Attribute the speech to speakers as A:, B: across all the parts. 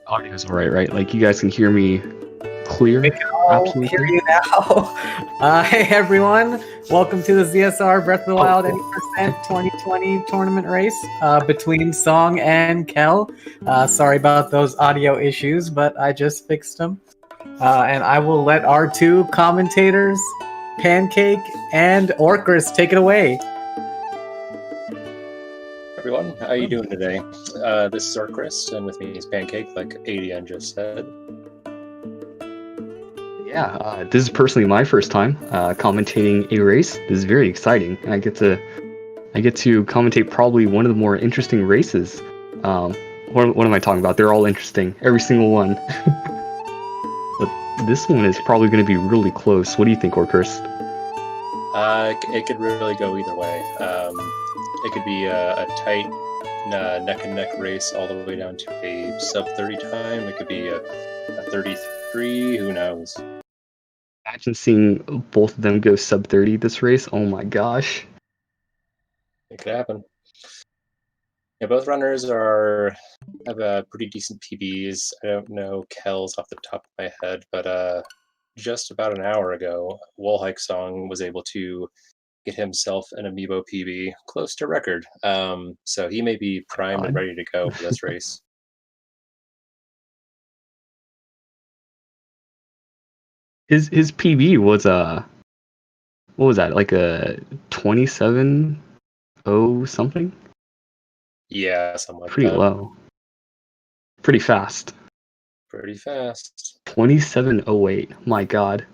A: Audio's alright, right? Like, you guys can hear me clear?
B: We can all hear you now. Hey everyone, welcome to the ZSR Breath of the Wild 80% 2020 tournament race between Song and Kel. Sorry about those audio issues, but I just fixed them. And I will let our two commentators, Pancake and Orcris, take it away.
C: Everyone, how are you doing today? This is Orcris, and with me is Pancake, like Adian just said.
A: Yeah, this is personally my first time commentating a race. This is very exciting. I get to commentate probably one of the more interesting races. What am I talking about? They're all interesting, every single one. But this one is probably going to be really close. What do you think, Orcris?
C: It could really go either way. It could be a tight neck-and-neck race all the way down to a sub-30 time. It could be a 33, who knows?
A: Imagine seeing both of them go sub-30 this race. Oh my gosh.
C: It could happen. Yeah, both runners have pretty decent PBs. I don't know Kel's off the top of my head, but just about an hour ago, Wolhaiksong was able to get himself an Amiibo PB close to record. So he may be primed and ready to go for this race.
A: His PB was what was that, like a 27-0 something?
C: Yeah, something like
A: pretty
C: that.
A: Low. Pretty fast.
C: Pretty fast.
A: 27:08. My god.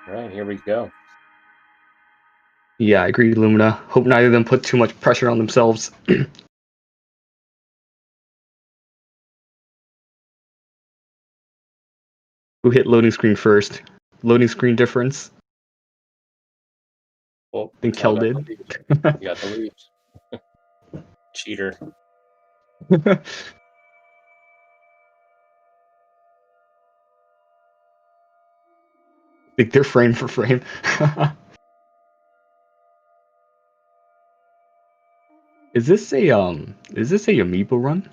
C: Alright, here we go.
A: Yeah, I agree, Lumina. Hope neither of them put too much pressure on themselves. Who hit loading screen first? Loading screen difference?
C: Well,
A: I think Kel did.
C: You got the lead. Cheater. Think they're frame for frame. Is this a Amiibo run?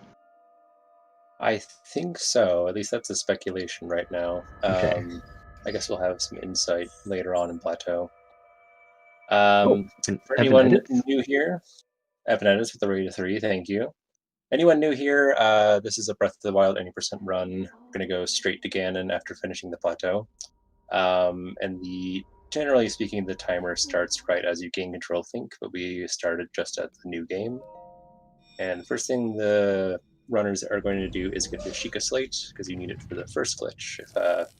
C: I think so. At least that's a speculation right now. Okay. I guess we'll have some insight later on in Plateau. For anyone new here, Evan Edits with the Rate of 3, thank you. Anyone new here, this is a Breath of the Wild 80% run. We're going to go straight to Ganon after finishing the Plateau. Generally speaking, the timer starts right as you gain control, but we started just at the new game. And the first thing the runners are going to do is get the Sheikah Slate, because you need it for the first glitch. If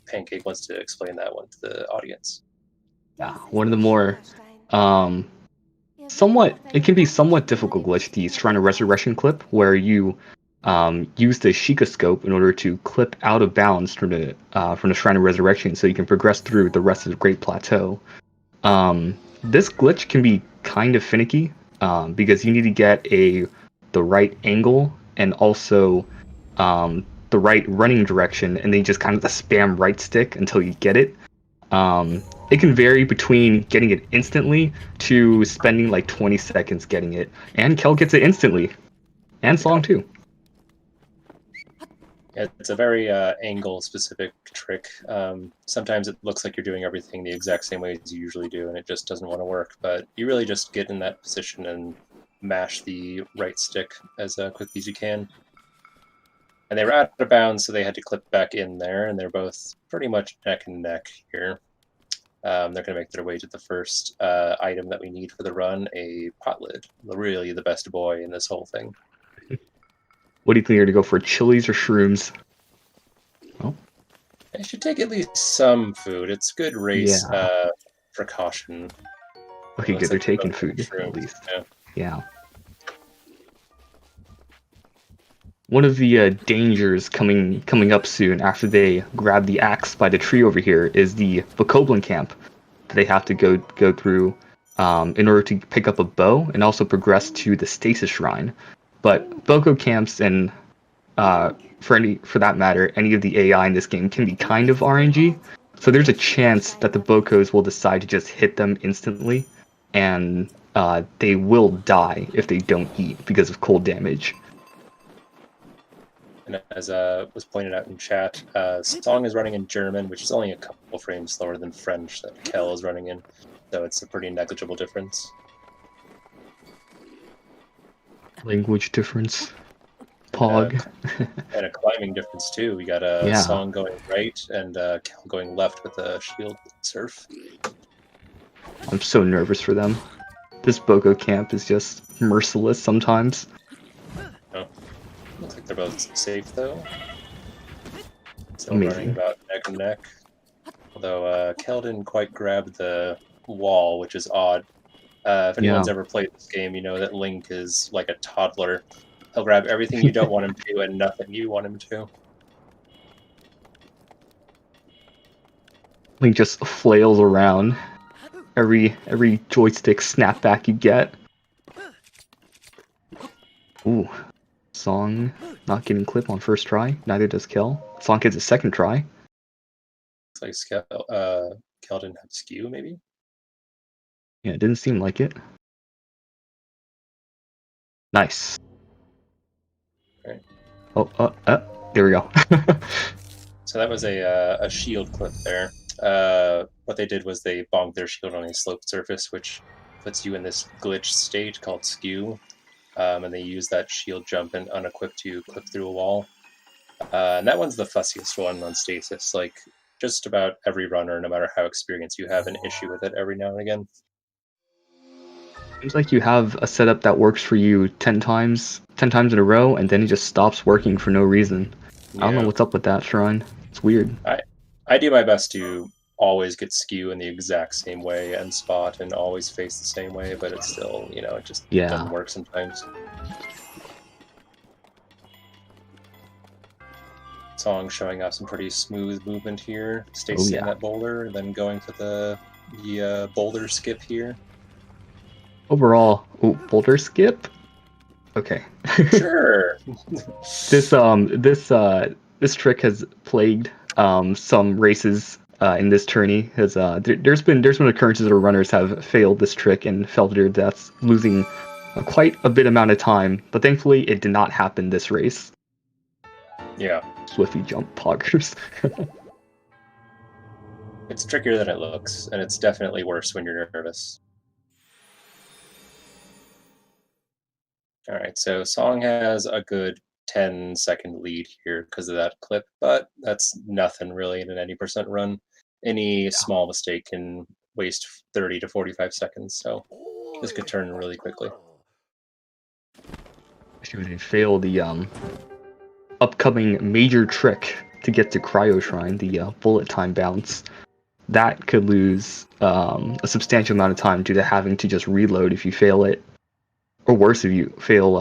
C: Pancake wants to explain that one to the audience. Yeah, one of the more, it can be somewhat difficult glitch, the Shrine of Resurrection clip, where you use the Sheikah scope in order to clip out of bounds from the Shrine of Resurrection, so you can progress through the rest of the Great Plateau. This glitch can be kind of finicky, because you need to get the right angle and also the right running direction, and then you just kind of spam right stick until you get it. It can vary between getting it instantly to spending like 20 seconds getting it, and Kel gets it instantly, and Song too. It's a very angle-specific trick. Sometimes it looks like you're doing everything the exact same way as you usually do, and it just doesn't want to work. But you really just get in that position and mash the right stick as quickly as you can. And they were out of bounds, so they had to clip back in there, and they're both pretty much neck and neck here. They're going to make their way to the first item that we need for the run, a pot lid. Really the best boy in this whole thing. What do you think you're going to go for, chilies or shrooms? Oh. I should take at least some food. It's good race precaution. Okay, good. They're taking food at least. Yeah. One of the dangers coming up soon after they grab the axe by the tree over here is the Bokoblin camp that they have to go through in order to pick up a bow and also progress to the Stasis Shrine. But Boko camps and for that matter, any of the AI in this game can be kind of RNG. So there's a chance that the Bokos will decide to just hit them instantly, and they will die if they don't eat because of cold damage. And as was pointed out in chat, Song is running in German, which is only a couple frames slower than French that Kel is running in. So it's a pretty negligible difference.
A: Language difference. Pog.
C: And a climbing difference too. We got a Song going right and Kel going left with a shield surf.
A: I'm so nervous for them. This Boko camp is just merciless sometimes.
C: Oh. Looks like they're both safe though. Still
A: Amazing.
C: running about neck and neck. Although Kel didn't quite grab the wall, which is odd. If anyone's ever played this game, you know that Link is like a toddler. He'll grab everything you don't want him to and nothing you want him to.
A: Link just flails around. Every joystick snapback you get. Ooh. Song not getting clip on first try. Neither does Kel. Song gets a second try.
C: Looks like Kel didn't have skew, maybe?
A: Yeah, it didn't seem like it. Nice.
C: Right.
A: Oh, there we go.
C: So that was a shield clip there. What they did was they bonked their shield on a sloped surface, which puts you in this glitch state called skew. And they use that shield jump and unequip to clip through a wall. And that one's the fussiest one on stasis. Like, just about every runner, no matter how experienced you have, an issue with it every now and again.
A: Seems like you have a setup that works for you 10 times in a row, and then it just stops working for no reason. Yeah. I don't know what's up with that, Shrine. It's weird.
C: I do my best to always get skew in the exact same way and spot and always face the same way, but it's still, you know, it just doesn't work sometimes. Song showing off some pretty smooth movement here. Stays in that boulder, then going for the boulder skip here.
A: Overall, boulder skip? Okay.
C: Sure.
A: This trick has plagued some races in this tourney. There's been occurrences where runners have failed this trick and fell to their deaths, losing quite a bit amount of time. But thankfully, it did not happen this race.
C: Yeah.
A: Swiftly jump poggers.
C: It's trickier than it looks, and it's definitely worse when you're nervous. Alright, so Song has a good 10-second lead here because of that clip, but that's nothing really in an 80% run. Any small mistake can waste 30 to 45 seconds, so this could turn really quickly.
A: Especially when they fail the upcoming major trick to get to Cryo Shrine, the bullet time bounce. That could lose a substantial amount of time due to having to just reload if you fail it. Or worse, if you fail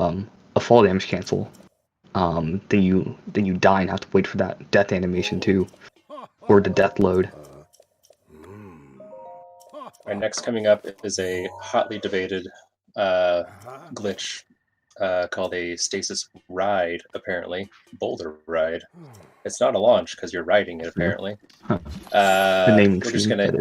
A: a fall damage cancel, then you die and have to wait for that death animation too, or the death load.
C: Alright, next coming up is a hotly debated glitch called a stasis ride, apparently. Boulder ride. It's not a launch because you're riding it, apparently.
A: Huh. The naming
C: we're just gonna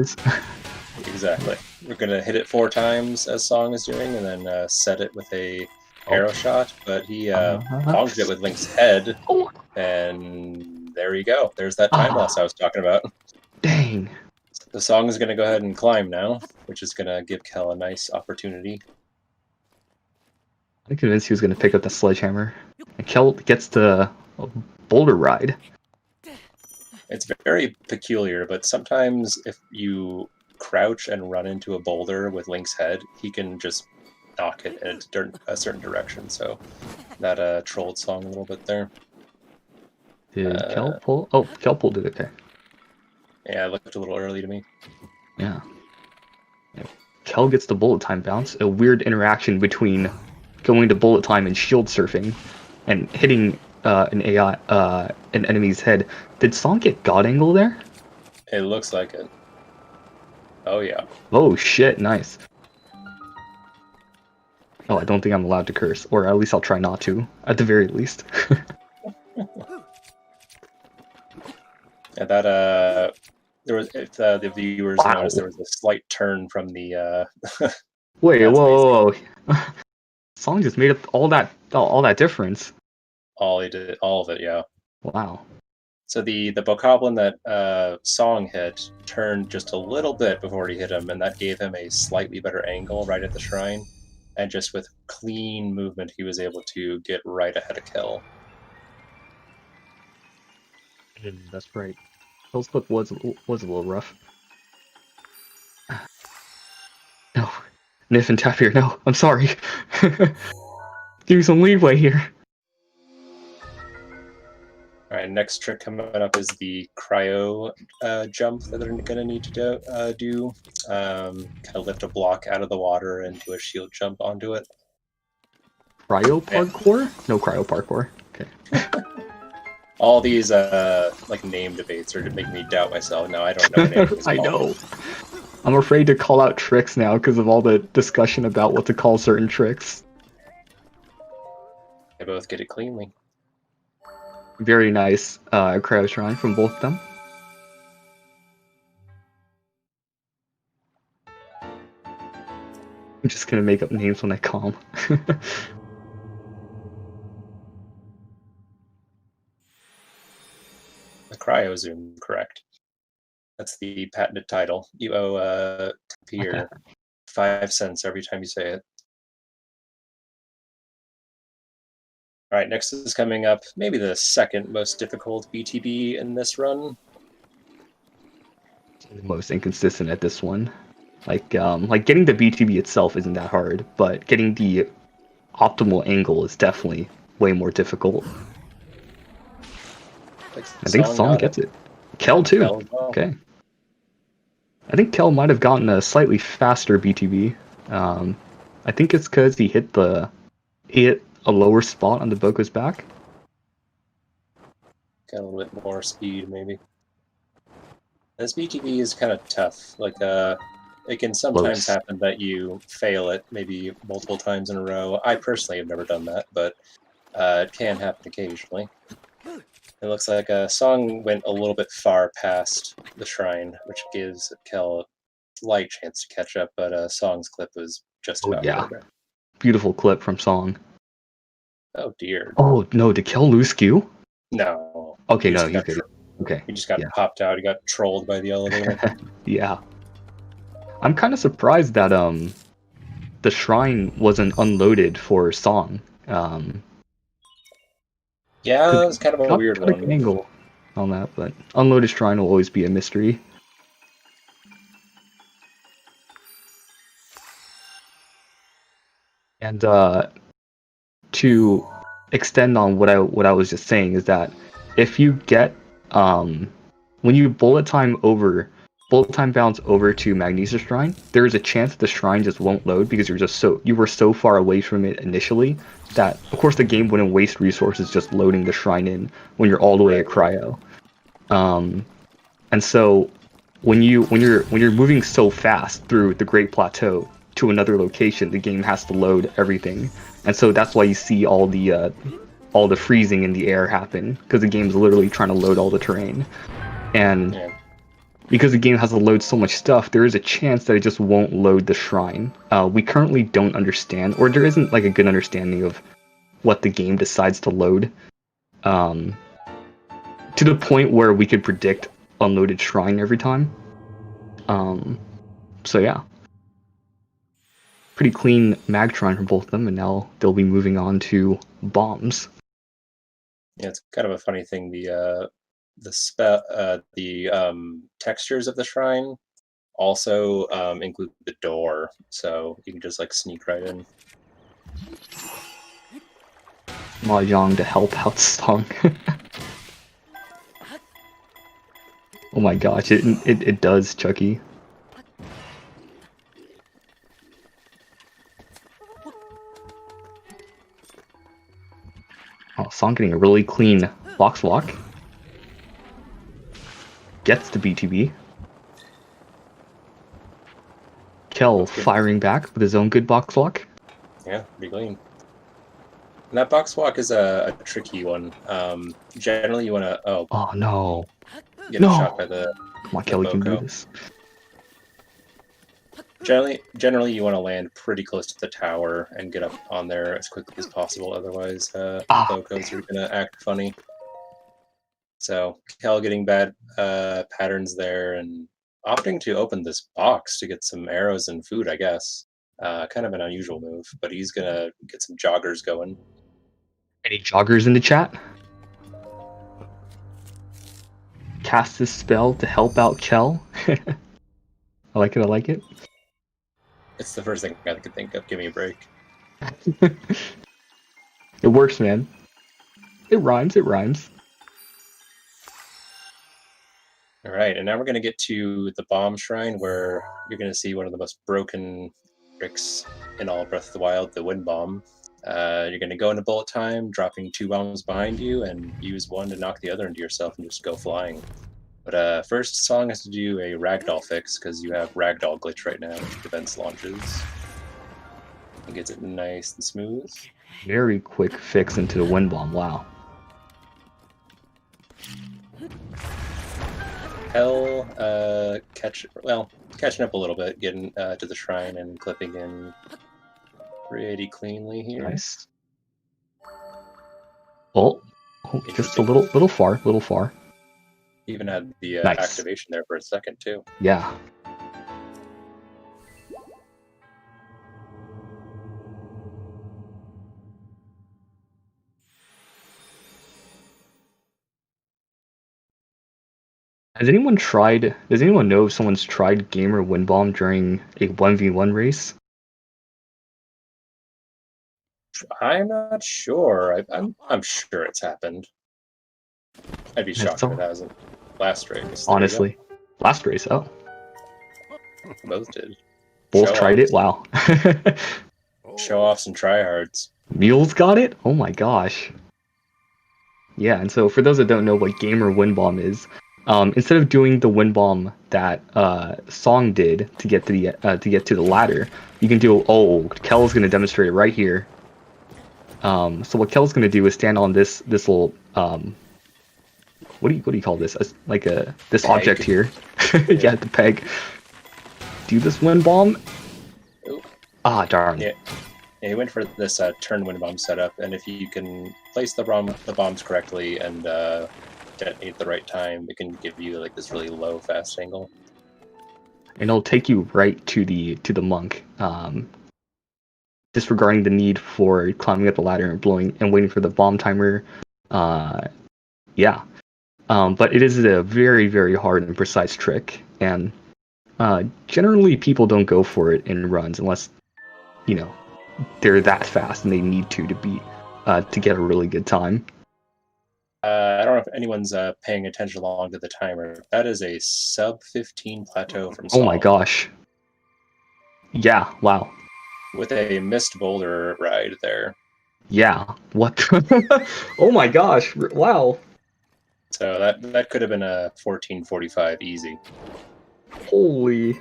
C: exactly. We're gonna hit it 4 times as Song is doing, and then set it with a arrow shot. But he bonked it with Link's head, and there you go. There's that time loss I was talking about.
A: Dang.
C: The Song is gonna go ahead and climb now, which is gonna give Kel a nice opportunity.
A: I'm convinced he was gonna pick up the sledgehammer. And Kel gets the boulder ride.
C: It's very peculiar, but sometimes if you crouch and run into a boulder with Link's head, he can just knock it in a certain direction. So that trolled Song a little bit there.
A: Did Kel pull? Oh, Kel pulled it. Okay.
C: Yeah, it looked a little early to me.
A: Yeah. Kel gets the bullet time bounce. A weird interaction between going to bullet time and shield surfing, and hitting an enemy's head. Did Song get God Angle there?
C: It looks like it. Oh yeah.
A: Oh shit! Nice. Oh, I don't think I'm allowed to curse, or at least I'll try not to, at the very least.
C: Yeah, that there was, if the viewers noticed, there was a slight turn from the.
A: Wait, whoa! Song just made up all that difference.
C: All he did, all of it, yeah.
A: Wow.
C: So the bokoblin that Song hit turned just a little bit before he hit him, and that gave him a slightly better angle right at the shrine. And just with clean movement, he was able to get right ahead of Kel.
A: That's right. Kel's flip was a little rough. No. Nif and tap here. No, I'm sorry. Give me some leeway here.
C: Alright, next trick coming up is the cryo jump that they're going to need to do. Kind of lift a block out of the water and do a shield jump onto it.
A: Cryo parkour? No cryo parkour. Okay.
C: All these like name debates are making me doubt myself. Now I don't know what anything's
A: I
C: called.
A: know. I'm afraid to call out tricks now because of all the discussion about what to call certain tricks.
C: They both get it cleanly.
A: Very nice cryo shrine from both of them. I'm just gonna make up names when I calm.
C: The cryo zoom, correct. That's the patented title. You owe Tapir 5 cents every time you say it. Alright, next is coming up, maybe the second most difficult BTB in this run.
A: The most inconsistent at this one. Like getting the BTB itself isn't that hard, but getting the optimal angle is definitely way more difficult. I think Song gets it. Kel too.
C: Kel as well.
A: Okay. I think Kel might have gotten a slightly faster BTB. I think it's because he hit a lower spot on the Boko's back.
C: Got a little bit more speed, maybe. This BTB is kind of tough. Like, it can sometimes happen that you fail it maybe multiple times in a row. I personally have never done that, but it can happen occasionally. It looks like Song went a little bit far past the shrine, which gives Kel a slight chance to catch up, but Song's clip was just about right.
A: Beautiful clip from Song.
C: Oh dear.
A: Oh no, did Kel lose skew?
C: No.
A: Okay, no, he's good. Okay.
C: He just got popped out. He got trolled by the elevator.
A: Yeah. I'm kind of surprised that the shrine wasn't unloaded for Song.
C: Yeah, that was kind of a weird one.
A: Angle on that, but unloaded shrine will always be a mystery. And to extend on what I was just saying is that if you get when you bullet time bounce over to Magnesia Shrine, there is a chance that the shrine just won't load because you were so far away from it initially that of course the game wouldn't waste resources just loading the shrine in when you're all the way at cryo. And so when you're moving so fast through the Great Plateau to another location, the game has to load everything, and so that's why you see all the freezing in the air happen, because the game's literally trying to load all the terrain. And because the game has to load so much stuff, there is a chance that it just won't load the shrine. We currently don't understand, or there isn't like a good understanding of what the game decides to load, to the point where we could predict unloaded shrine every time. So yeah. Pretty clean mag shrine for both of them, and now they'll be moving on to bombs.
C: Yeah, it's kind of a funny thing. The textures of the shrine also include the door, so you can just like sneak right in.
A: Mahjong to help out Song. Oh my gosh, it does, Chucky. Oh, Song getting a really clean box walk. Gets the BTB. Kel firing back with his own good box walk.
C: Yeah, pretty clean. And that box walk is a tricky one. Generally, you want to
A: Oh no!
C: Get shot by the
A: Come on, Kel, we can do this.
C: Generally, you want to land pretty close to the tower and get up on there as quickly as possible. Otherwise, locos are gonna act funny. So Kel getting bad patterns there and opting to open this box to get some arrows and food. I guess kind of an unusual move, but he's gonna get some joggers going.
A: Any joggers in the chat? Cast this spell to help out Kel. I like it. I like it.
C: It's the first thing I could think of. Give me a break.
A: It works, man. It rhymes. It rhymes.
C: All right, and now we're going to get to the bomb shrine, where you're going to see one of the most broken tricks in all of Breath of the Wild, the wind bomb. You're going to go into bullet time, dropping 2 bombs behind you, and use one to knock the other into yourself and just go flying. But first, Song has to do a ragdoll fix, because you have ragdoll glitch right now, which prevents launches. And gets it nice and smooth.
A: Very quick fix into the wind bomb. Wow.
C: Hell, catching up a little bit, getting to the shrine and clipping in pretty cleanly here.
A: Nice. Oh, just a little far.
C: Even had the
A: Nice.
C: activation there for a second too.
A: Yeah. Does anyone know if someone's tried Gamer Wind Bomb during a 1v1 race?
C: I'm not sure. I'm sure it's happened. I'd be shocked if it hasn't. Last race.
A: Honestly. Last race, oh.
C: Both did.
A: Both tried it? Wow.
C: Show offs and tryhards.
A: Mules got it? Oh my gosh. Yeah, and so for those that don't know what Gamer Wind Bomb is, instead of doing the wind bomb that Song did to get to the ladder, you can do. Oh, Kel's gonna demonstrate it right here. So what Kel's gonna do is stand on this little what do you call this? This
C: peg.
A: Object here. Yeah, the peg. Do this wind bomb.
C: Ooh.
A: Ah, darn.
C: Yeah, he went for this turn wind bomb setup, and if you can place the bombs correctly and detonate at the right time, it can give you like this really low fast angle.
A: And it'll take you right to the monk, disregarding the need for climbing up the ladder and waiting for the bomb timer. Yeah. But it is a very, very hard and precise trick, and generally people don't go for it in runs unless, they're that fast and they need to beat to get a really good time.
C: I don't know if anyone's paying attention along to the timer. That is a sub 15 plateau from Song.
A: Oh my gosh. Yeah, wow.
C: With a missed boulder ride there.
A: Yeah, what? Oh my gosh, wow.
C: So that could have been a 14:45 easy.
A: Holy.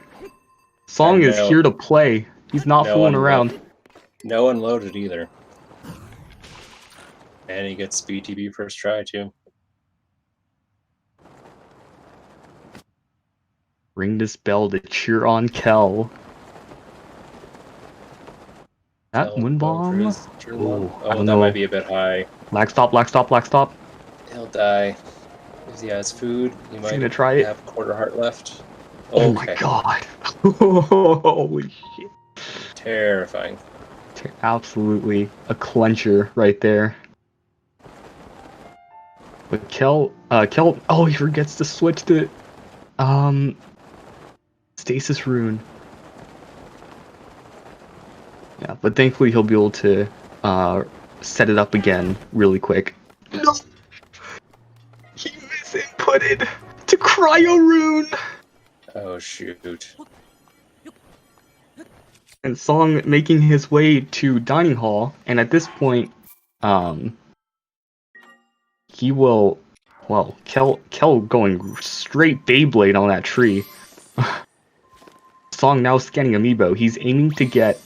A: Song is here to play. He's not fooling around.
C: No one loaded either. And he gets BTB first try, too.
A: Ring this bell to cheer on Kel. That wind bomb?
C: Oh, that might be a bit high.
A: Lag stop.
C: He'll die. If he has food, he might
A: gonna try it.
C: have a quarter heart left.
A: Oh my god. Holy shit.
C: Terrifying.
A: Absolutely a clencher right there. But Kel, he forgets to switch to, Stasis Rune. Yeah, but thankfully he'll be able to, set it up again really quick. No! He misinputted to Cryo Rune!
C: Oh, shoot.
A: And Song making his way to Dining Hall, and at this point, he will, Kel going straight Beyblade on that tree. Song now scanning Amiibo. He's aiming to get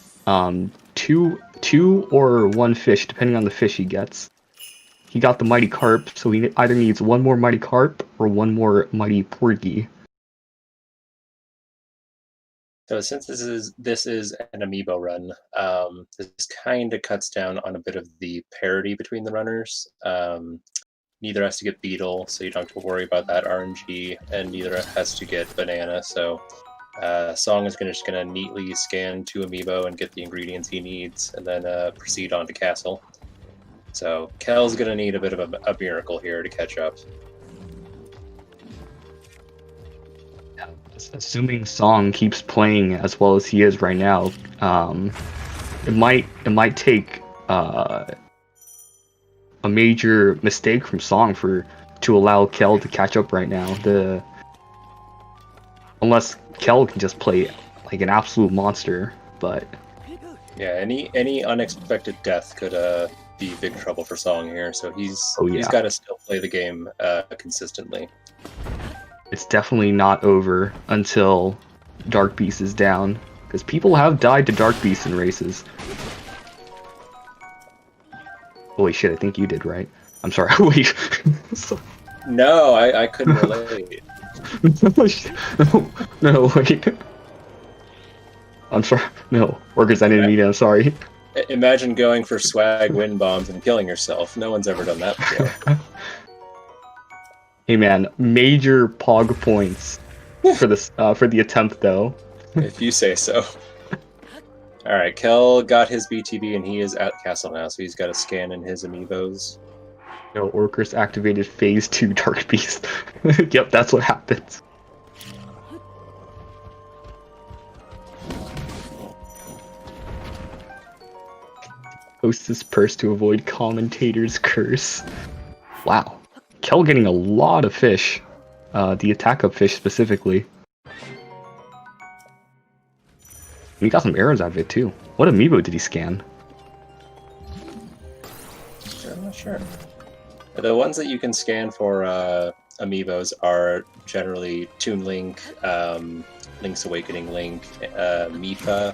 A: two or one fish, depending on the fish he gets. He got the Mighty Carp, so he either needs one more Mighty Carp or one more Mighty Porgy.
C: So since this is an amiibo run, this kind of cuts down on a bit of the parity between the runners. Neither has to get beetle, so you don't have to worry about that RNG, and neither has to get banana. So Song is just gonna neatly scan 2 amiibo and get the ingredients he needs, and then proceed on to castle. So Kel's gonna need a bit of a miracle here to catch up.
A: Assuming Song keeps playing as well as he is right now, it might take a major mistake from Song to allow Kel to catch up right now. Unless Kel can just play like an absolute monster, but
C: yeah, any unexpected death could be big trouble for Song here. So he's got to still play the game consistently.
A: It's definitely not over until Dark Beast is down, because people have died to Dark Beast in races. Holy shit, I think you did, right? I'm sorry, wait.
C: No, I couldn't relate.
A: No, wait. I'm sorry. No, workers, I didn't mean it, I'm sorry.
C: Imagine going for swag wind bombs and killing yourself. No one's ever done that before.
A: Hey man, major pog points for this for the attempt though.
C: If you say so. Alright, Kel got his BTB and he is at castle now, so he's got to scan in his amiibos.
A: No, Orcus activated phase 2 Dark Beast. Yep, that's what happens. Hostess purse to avoid commentator's curse. Wow. Kel getting a lot of fish. The attack up fish specifically. He got some arrows out of it too. What amiibo did he scan?
C: I'm not sure. The ones that you can scan for amiibos are generally Toon Link, Link's Awakening Link, Mifa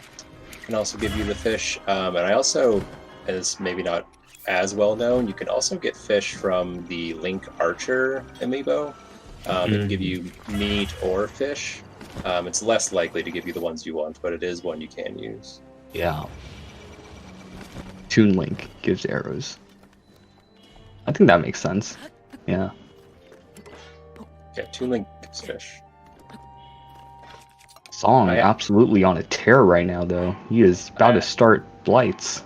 C: can also give you the fish. And I also, as maybe not as well known, you can also get fish from the Link Archer amiibo. It can give you meat or fish. It's less likely to give you the ones you want, but it is one you can use.
A: Yeah. Toon Link gives arrows. I think that makes sense. Yeah.
C: Yeah, Toon Link gives fish.
A: Song absolutely on a tear right now, though. He is about to start Blights.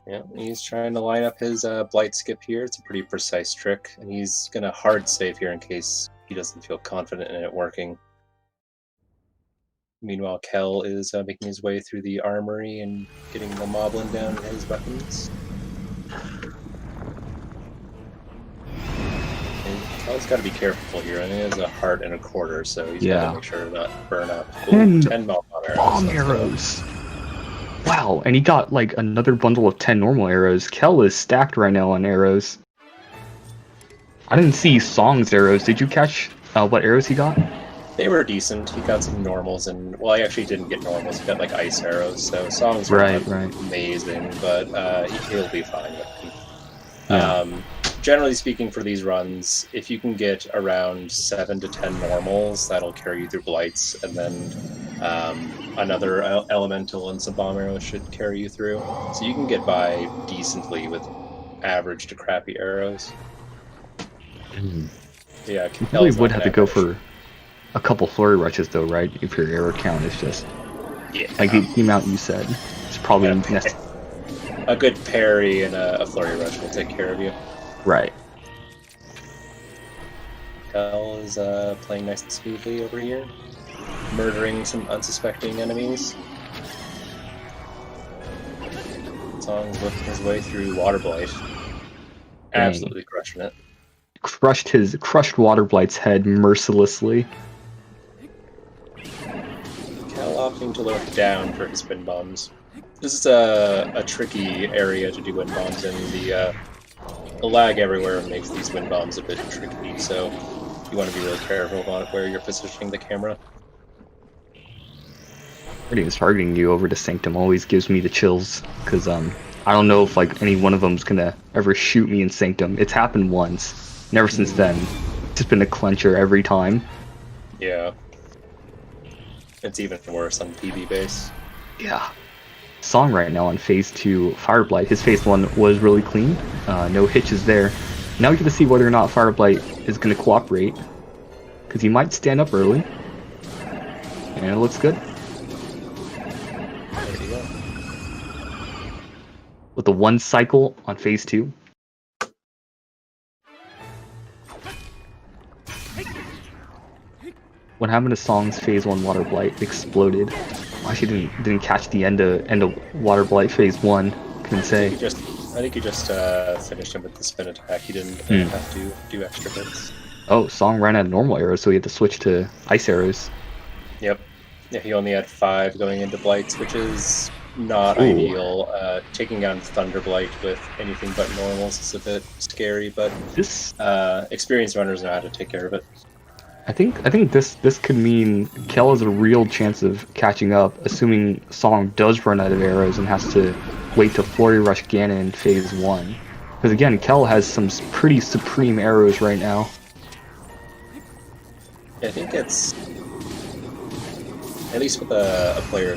C: Yeah, he's trying to line up his Blight skip here. It's a pretty precise trick, and he's going to hard save here in case he doesn't feel confident in it working. Meanwhile, Kel is making his way through the armory and getting the moblin down in his weapons. And Kel's got to be careful here. I think he has a heart and a quarter, so he's got to make sure to not burn up. Ooh, 10 bomb arrows.
A: Wow, and he got like another bundle of 10 normal arrows. Kel is stacked right now on arrows. I didn't see Song's arrows. Did you catch what arrows he got?
C: They were decent. He got some normals, and well, I actually didn't get normals. He got like ice arrows, so Song's were amazing, but he'll be fine with them. Yeah. Generally speaking, for these runs, if you can get around 7 to 10 normals, that'll carry you through Blights, and then another elemental and some bomb arrows should carry you through. So you can get by decently with average to crappy arrows. Yeah,
A: you probably would have to go for a couple flurry rushes though, right? If your arrow count is just like the amount you said. It's probably
C: a good parry and a flurry rush will take care of you.
A: Right.
C: Kel is playing nice and smoothly over here, murdering some unsuspecting enemies. Song's working his way through Water Blight. Absolutely crushing it.
A: Crushed Water Blight's head mercilessly.
C: Kel opting to look down for his wind bombs. This is a tricky area to do wind bombs in. The lag everywhere makes these wind bombs a bit tricky, so you want to be really careful about where you're positioning the camera.
A: Targeting you over to Sanctum always gives me the chills, because I don't know if like any one of them's gonna ever shoot me in Sanctum. It's happened once. And ever since then, it's just been a clencher every time.
C: Yeah. It's even worse on PB base.
A: Yeah. Song right now on phase 2 Fire Blight. His phase 1 was really clean. No hitches there. Now we get to see whether or not Fire Blight is going to cooperate, because he might stand up early. And it looks good.
C: There you go.
A: With the 1 cycle on phase 2. What happened to Song's phase 1 Water Blight? Exploded. Actually didn't catch the end of Water Blight phase 1. Couldn't say.
C: I think you just finished him with the spin attack. He didn't have to do extra hits.
A: Oh, Song ran out of normal arrows, so he had to switch to ice arrows.
C: Yep. Yeah, he only had 5 going into Blights, which is not
A: Ooh.
C: ideal. Taking down Thunder Blight with anything but normals is a bit scary, but
A: This,
C: experienced runners know how to take care of it.
A: I think this could mean Kel has a real chance of catching up, assuming Song does run out of arrows and has to wait to Flurry Rush Ganon in phase 1. Because again, Kel has some pretty supreme arrows right now.
C: I think it's at least with a player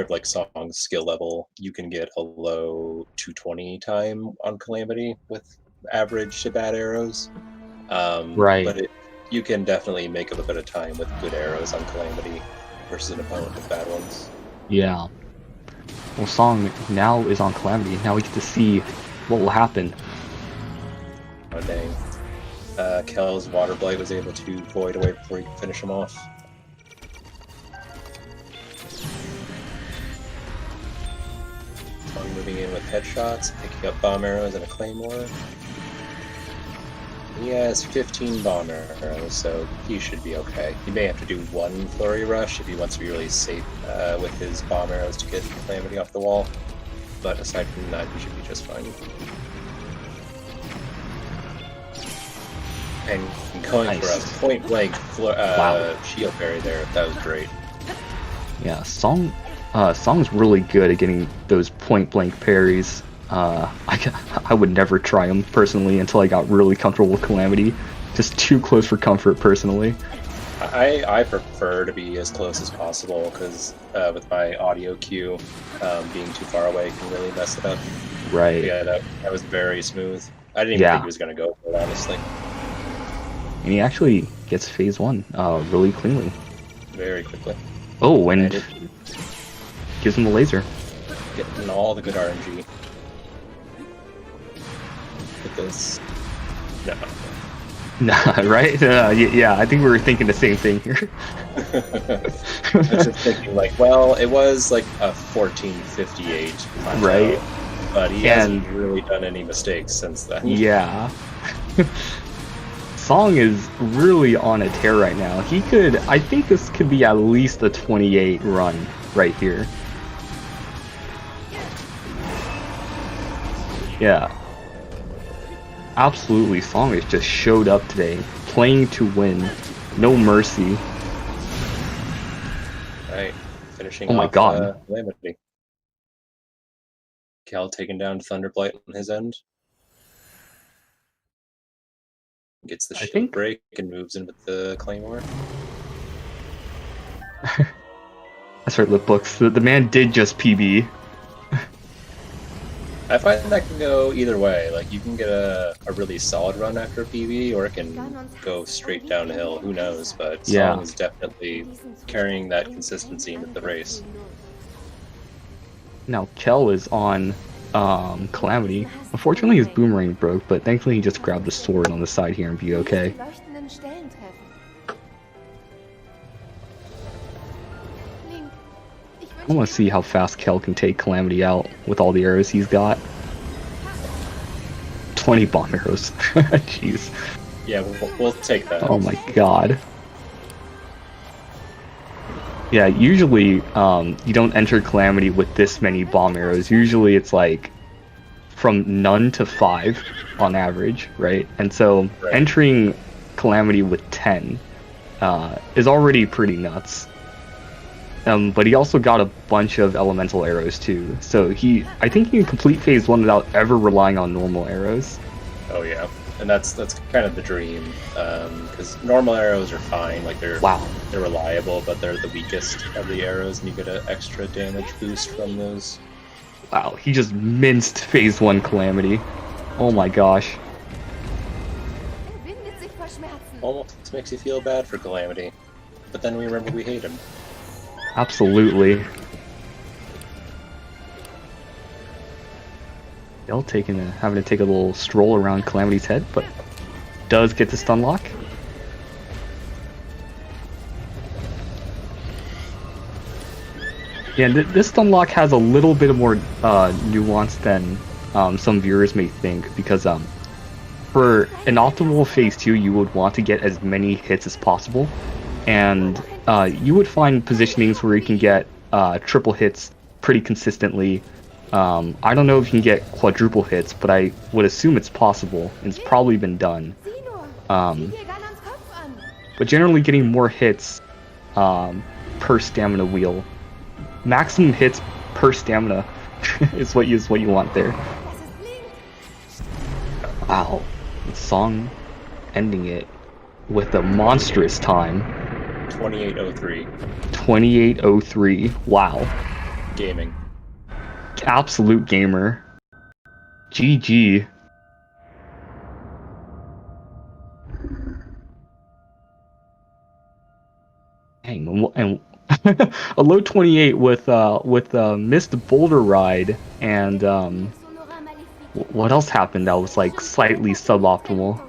C: of like Song's skill level, you can get a low 220 time on Calamity with average to bad arrows.
A: Right.
C: But you can definitely make up a bit of time with good arrows on Calamity versus an opponent with bad ones.
A: Yeah. Well, Song now is on Calamity. Now we get to see what will happen.
C: Oh dang. Kel's Water Blight was able to void away before he could finish him off. Song moving in with headshots, picking up bomb arrows and a claymore. He has 15 bomb arrows, so he should be okay. He may have to do 1 Flurry Rush if he wants to be really safe with his bomb arrows to get Calamity off the wall. But aside from that, he should be just fine. And going for a point-blank shield parry there, that was great.
A: Yeah, Song's really good at getting those point-blank parries. I would never try them personally until I got really comfortable with Calamity. Just too close for comfort personally.
C: I prefer to be as close as possible because with my audio cue being too far away can really mess it up.
A: Right.
C: Yeah, that was very smooth. I didn't even think he was going to go for it, honestly.
A: And he actually gets phase 1 really cleanly.
C: Very quickly.
A: Oh, and gives him a laser.
C: Getting all the good RNG. With this. No.
A: Nah, right? Yeah, I think we were thinking the same thing here.
C: I was just thinking, like, well, it was like a 1458 plateau,
A: right?
C: But he hasn't really done any mistakes since then.
A: Yeah. Song is really on a tear right now. I think this could be at least a 28 run right here. Yeah. Absolutely, Song has just showed up today, playing to win, no mercy.
C: Right, finishing
A: oh my
C: off
A: God.
C: Calamity. Cal taking down Thunderblight on his end. Gets the shield break and moves in with the Claymore.
A: That's right, Lip Books. The man did just PB.
C: I find that can go either way. Like, you can get a really solid run after a PB, or it can go straight downhill. Who knows? But Song is definitely carrying that consistency into the race.
A: Now, Kel is on Calamity. Unfortunately, his boomerang broke, but thankfully he just grabbed the sword on the side here and be okay. I want to see how fast Kel can take Calamity out with all the arrows he's got. 20 bomb arrows. Jeez.
C: Yeah, we'll take that.
A: Oh my God. Yeah, usually you don't enter Calamity with this many bomb arrows. Usually it's like from none to 5 on average, right? And so entering Calamity with 10 is already pretty nuts. But he also got a bunch of elemental arrows too. So I think he can complete phase 1 without ever relying on normal arrows.
C: Oh yeah. and that's kind of the dream. Because normal arrows are fine, like they're reliable, but they're the weakest of the arrows, and you get an extra damage boost from those.
A: Wow, he just minced Phase 1 Calamity. Oh my gosh.
C: Almost makes you feel bad for Calamity, but then we remember we hate him.
A: Absolutely. They'll having to take a little stroll around Calamity's head, but does get the stun lock. Yeah, this stun lock has a little bit more nuance than some viewers may think, because for an optimal Phase 2, you would want to get as many hits as possible, and you would find positionings where you can get triple hits pretty consistently. I don't know if you can get quadruple hits, but I would assume it's possible, and it's probably been done. But generally getting more hits per stamina wheel, maximum hits per stamina is what you want there. Wow, the song ending it with a monstrous time.
C: 28:03.
A: 28:03. Wow.
C: Gaming.
A: Absolute gamer. GG. Dang, and a low 28 with missed boulder ride, and what else happened that was like slightly suboptimal?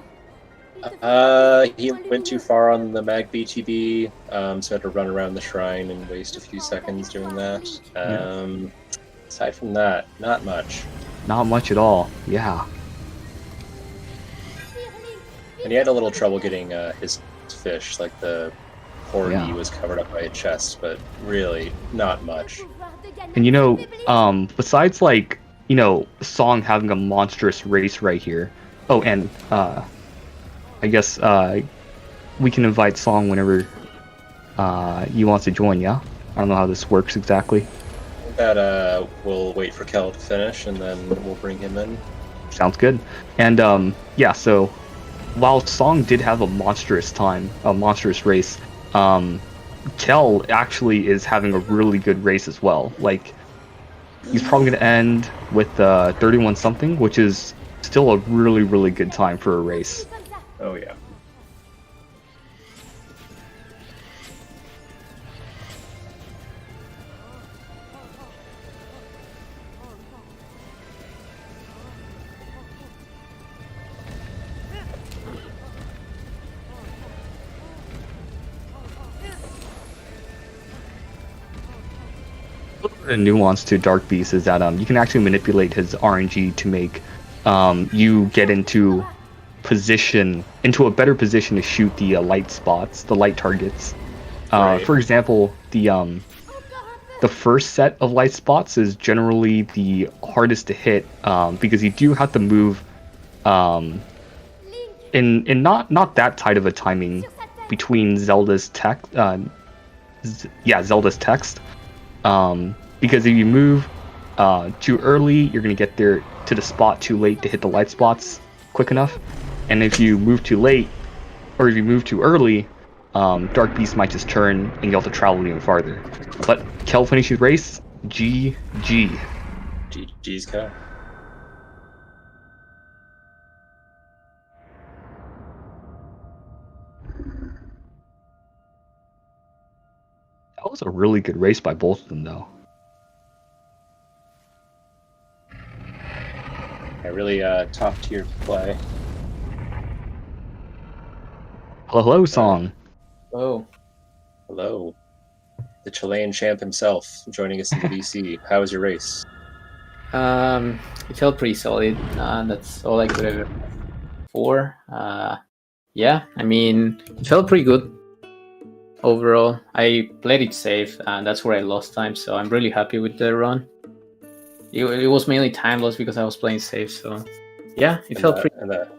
C: He went too far on the mag BTB, so had to run around the shrine and waste a few seconds doing that. Aside from that, not much.
A: Not much at all. Yeah.
C: And he had a little trouble getting his fish, like the corgi was covered up by a chest, but really not much.
A: And you know, besides like, you know, Song having a monstrous race right here. Oh, and I guess we can invite Song whenever he wants to join, yeah? I don't know how this works exactly.
C: That we'll wait for Kel to finish, and then we'll bring him in.
A: Sounds good. And yeah, so while Song did have a monstrous race, Kel actually is having a really good race as well. Like, he's probably going to end with 31 something, which is still a really, really good time for a race.
C: Oh yeah.
A: The nuance to Dark Beast is that you can actually manipulate his RNG to make you get into a better position to shoot the light spots, the light targets.
C: Right.
A: For example, the first set of light spots is generally the hardest to hit, because you do have to move in not that tight of a timing between Zelda's text. Zelda's text. Because if you move too early, you're going to get there to the spot too late to hit the light spots quick enough. And if you move too late, or if you move too early, Dark Beast might just turn and you'll have to travel even farther. But Kel finishes race, GG.
C: GG's Kel.
A: That was a really good race by both of them, though.
C: Yeah, really top tier play.
A: Hello, Song.
D: Oh,
C: Hello. The Chilean champ himself joining us in the VC. How was your race?
D: it felt pretty solid. That's all I could have for. Yeah, I mean, it felt pretty good overall. I played it safe, and that's where I lost time. So I'm really happy with the run. It was mainly time loss because I was playing safe. So yeah, it felt pretty.
C: And that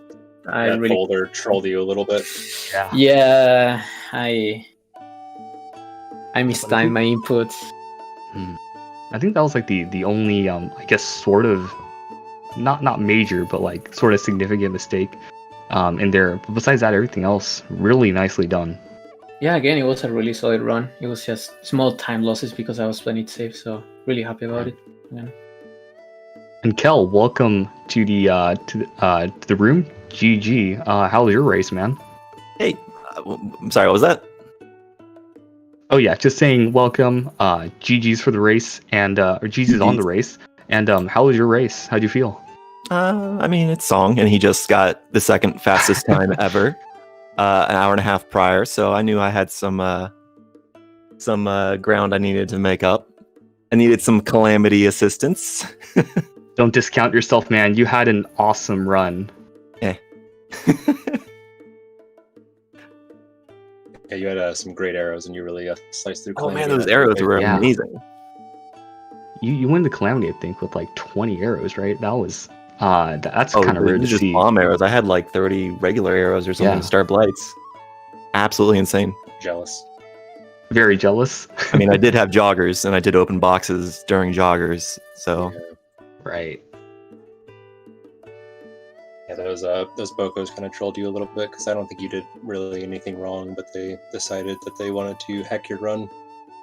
D: really
C: boulder trolled you a little bit.
D: Yeah, I mistimed my inputs.
A: I think that was like the only I guess sort of not major but like sort of significant mistake in there. But besides that, everything else really nicely done.
D: Yeah, again, it was a really solid run. It was just small time losses because I was playing it safe, so really happy about it. Yeah.
A: And Kel, welcome to the room. GG. How was your race, man?
E: Hey, I'm sorry, what was that?
A: Oh yeah, just saying welcome. GG's for the race, and or GG's on the race. And how was your race? How'd you feel?
E: I mean, it's Song, and he just got the second fastest time ever, an hour and a half prior. So I knew I had some ground I needed to make up. I needed some calamity assistance.
A: Don't discount yourself, man. You had an awesome run.
C: Yeah, you had some great arrows, and you really sliced through.
E: Oh man,
C: Calamity.
E: those arrows were amazing.
A: You win the calamity, I think, with like 20 arrows, right? That was that's kind of rare to
E: just
A: see.
E: Bomb arrows. I had like 30 regular arrows or something.
A: Yeah.
E: Star blights. Absolutely insane.
C: Jealous.
A: Very jealous.
E: I mean, I did have joggers, and I did open boxes during joggers. So
C: Yeah.
A: Right.
C: Yeah, those Bocos kind of trolled you a little bit because I don't think you did really anything wrong, but they decided that they wanted to hack your run.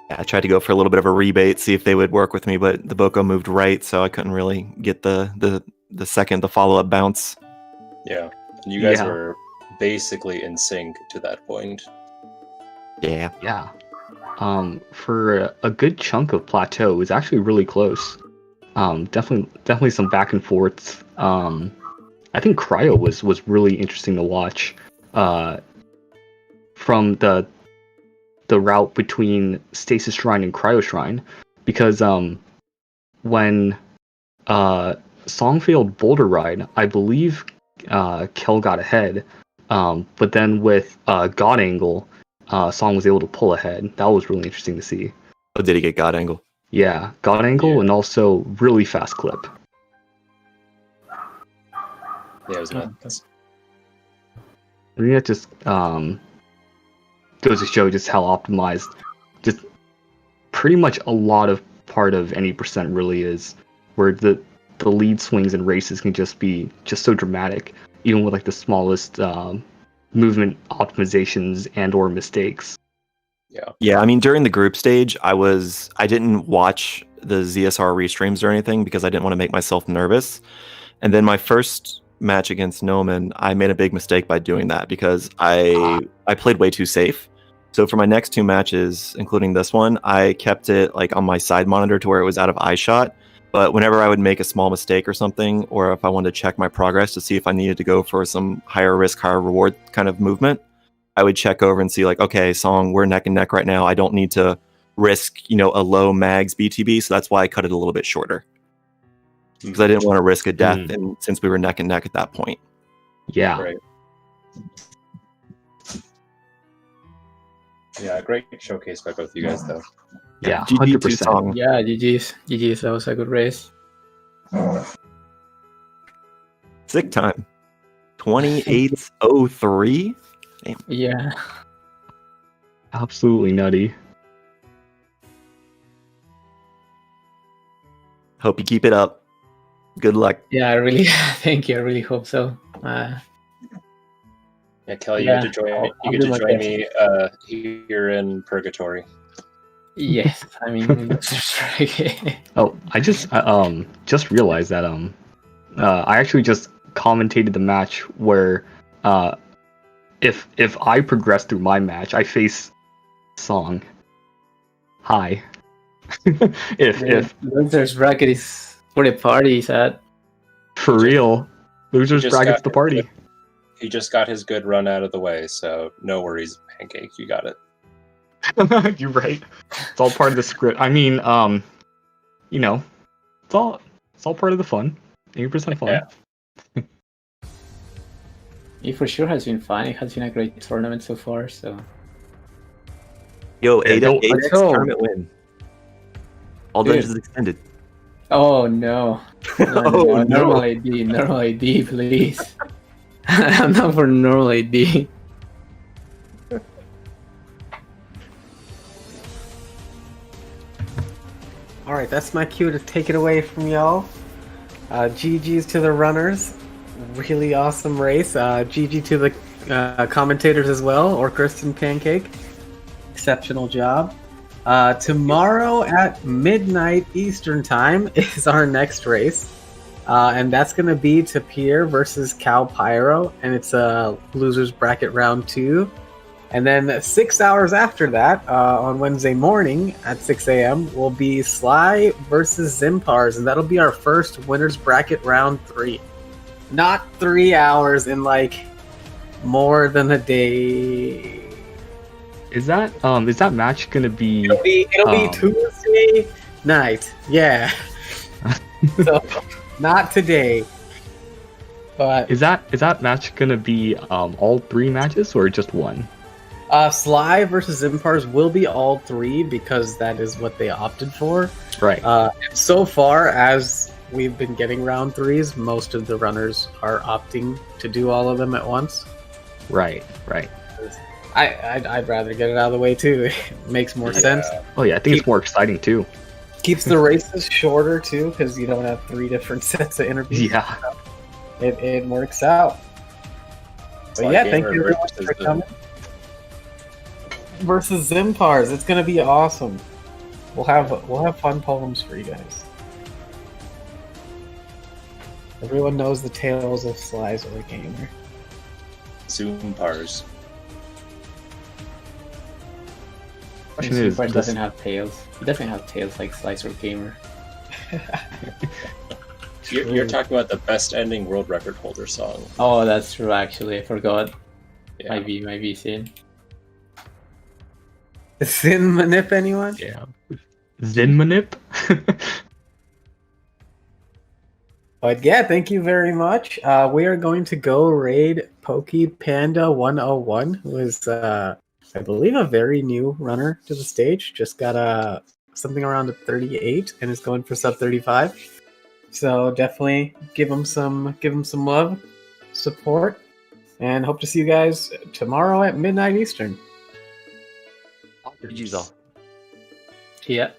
E: yeah, I tried to go for a little bit of a rebate, see if they would work with me, but the Boko moved right, so I couldn't really get the follow up bounce.
C: Yeah, and you guys
A: Yeah.
C: were basically in sync to that point.
E: Yeah.
A: Yeah. For a good chunk of plateau, it was actually really close. Definitely some back and forths. I think Cryo was really interesting to watch. From the route between Stasis Shrine and Cryo Shrine, because when Song failed Boulder Ride, I believe Kel got ahead. But then with God Angle, Song was able to pull ahead. That was really interesting to see.
E: Oh, did he get God angle?
A: Yeah, God Angle and also really fast clip.
C: Yeah, it was nuts.
A: I think that just goes to show just how optimized, just pretty much a lot of part of any percent really is, where the lead swings and races can just be just so dramatic, even with like the smallest movement optimizations and or mistakes.
E: Yeah, I mean, during the group stage, I didn't watch the ZSR restreams or anything because I didn't want to make myself nervous. And then my first match against Noman, I made a big mistake by doing that because I played way too safe. So for my next two matches, including this one, I kept it like on my side monitor to where it was out of eye shot. But whenever I would make a small mistake or something, or if I wanted to check my progress to see if I needed to go for some higher risk, higher reward kind of movement, I would check over and see like, okay, Song, we're neck and neck right now. I don't need to risk, a low mags BTB. So that's why I cut it a little bit shorter. Because I didn't want to risk a death, and since we were neck and neck at that point.
A: Yeah.
C: Right. Yeah, great showcase by both of you guys, though.
A: Yeah,
E: GG to
A: 100%.
E: Song.
D: Yeah, GG's. That was a good race.
E: Sick time. 28:03.
D: Yeah.
A: Absolutely nutty.
E: Hope you keep it up. Good luck.
D: Yeah, I really thank you. I really hope so.
C: Yeah, Kelly,
D: Yeah,
C: you get to join.
D: I'll
C: You get
D: do
C: to
D: my
C: join
D: best.
C: me here in Purgatory.
D: Yes, I mean,
A: Oh, I just realized that I actually just commentated the match where if I progress through my match, I face Song. Hi. if
D: losers bracket is for the parties at.
A: for real, losers
C: just
A: brackets
C: got-
A: the party.
C: He just got his good run out of the way, so no worries, Pancake. You got it.
A: You're right. It's all part of the script. I mean, it's all part of the fun. 80% fun.
C: Yeah.
D: It for sure has been fun. It has been a great tournament so far. So
E: Yo,
A: Yeah,
E: 8x
D: go.
E: tournament win. All
D: Dude.
E: dungeons extended.
D: oh no,
E: Oh, no.
D: normal AD, please. I'm not for normal AD.
B: All right, that's my cue to take it away from y'all. GG's to the runners. really awesome race. GG to the commentators as well, or Kristen Pancake. Exceptional job. Tomorrow at midnight Eastern time is our next race. And that's going to be Tapir versus Cal Pyro, and it's a losers bracket round 2. And then 6 hours after that, on Wednesday morning at 6 a.m., will be Sly versus Zimpars, and that'll be our first winners bracket round 3. Not 3 hours in like more than a day.
A: Is that match gonna be?
B: It'll be Tuesday night. Yeah. So not today. But
A: Is that match gonna be all 3 matches or just one?
B: Sly versus Zimpars will be all 3 because that is what they opted for.
A: Right.
B: So far, as we've been getting round 3s, most of the runners are opting to do all of them at once.
A: Right.
B: I'd rather get it out of the way too. It makes more sense.
A: Oh yeah, I think it's more exciting too.
B: Keeps the races shorter too because you don't have 3 different sets of interviews.
A: Yeah.
B: It works out. But yeah, thank you very much for coming. Versus Zimpars, it's gonna be awesome. We'll have fun poems for you guys. Everyone knows the tales of Sly's or Gamer.
C: Zimpars.
A: Question is,
D: Super doesn't have tails. It doesn't have tails like Slicer Gamer.
C: You're talking about the best ending world record holder song.
D: Oh, that's true. Actually, I forgot.
C: Yeah.
D: Might be Sin.
B: Sin Manip, anyone?
A: yeah, Zinmanip.
B: But yeah, thank you very much. We are going to go raid Pokey Panda 101, who is, I believe, a very new runner to the stage. Just got something around a 38 and is going for sub 35. So definitely give him some love, support, and hope to see you guys tomorrow at midnight Eastern.
E: GG's all.
D: Yeah.